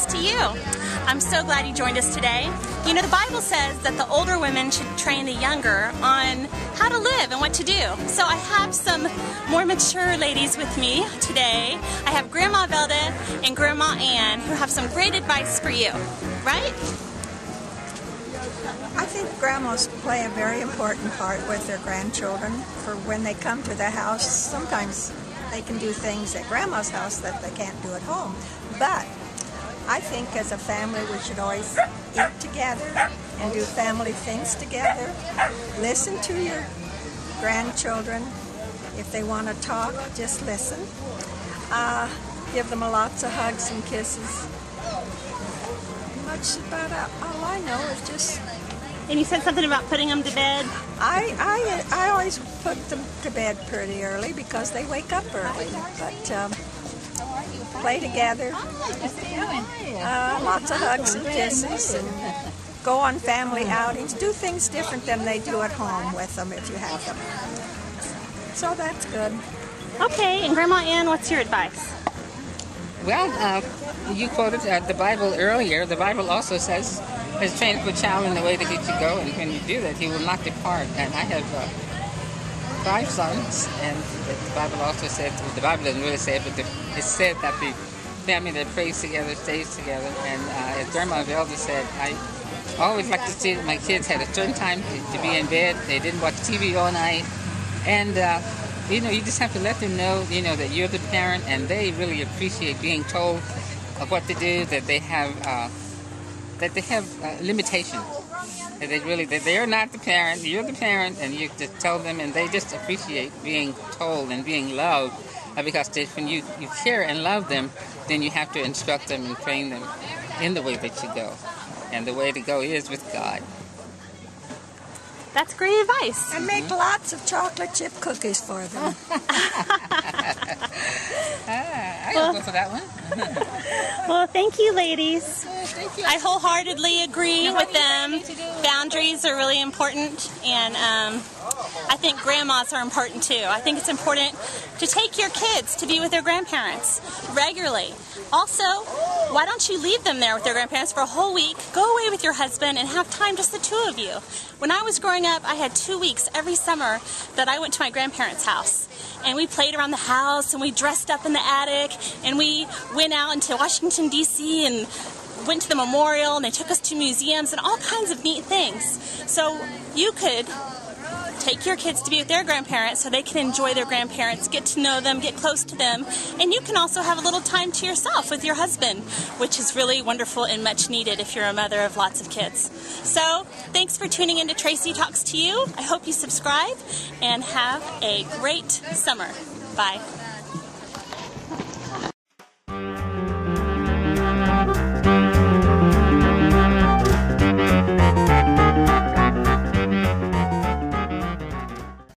Talks to You. I'm so glad you joined us today. You know, the Bible says that the older women should train the younger on how to live and what to do. So I have some more mature ladies with me today. I have Grandma Velda and Grandma Anne who have some great advice for you, right? I think grandmas play a very important part with their grandchildren. For when they come to the house, sometimes they can do things at grandma's house that they can't do at home. But I think as a family we should always eat together and do family things together. Listen to your grandchildren. If they want to talk, just listen. Give them lots of hugs and kisses. Much about all I know is just... And you said something about putting them to bed? I always put them to bed pretty early because they wake up early. But play together, lots of hugs and kisses, and go on family outings. Do things different than they do at home with them if you have them. So that's good. Okay, and Grandma Anne, what's your advice? Well, you quoted the Bible earlier. The Bible also says, "As train up a child in the way that he should go, and when you do that, he will not depart." And I have 5 sons, and the Bible also said, well, the Bible doesn't really say it, but it's said that the family that prays together stays together. And as Grandma Velda said, I always like to see that my kids had a certain time to be in bed. They didn't watch TV all night. And you know, you just have to let them know, you know, that you're the parent, and they really appreciate being told of what to do, that they have limitations. That they are not the parent, you're the parent, and you just tell them, and they just appreciate being told and being loved, because when you care and love them, then you have to instruct them and train them in the way that you go. And the way to go is with God. That's great advice. And make lots of chocolate chip cookies for them. I'll go for that one. Well, thank you, ladies. Thank you. I wholeheartedly agree with them. Boundaries are really important, and I think grandmas are important too. I think it's important to take your kids to be with their grandparents regularly. Also, why don't you leave them there with their grandparents for a whole week, go away with your husband, and have time just the 2 of you. When I was growing up, I had 2 weeks every summer that I went to my grandparents' house. And we played around the house, and we dressed up in the attic, and we went out into Washington, D.C., and went to the memorial, and they took us to museums and all kinds of neat things. So you could take your kids to be with their grandparents so they can enjoy their grandparents, get to know them, get close to them, and you can also have a little time to yourself with your husband, which is really wonderful and much needed if you're a mother of lots of kids. So thanks for tuning in to Tracy Talks to You. I hope you subscribe and have a great summer. Bye.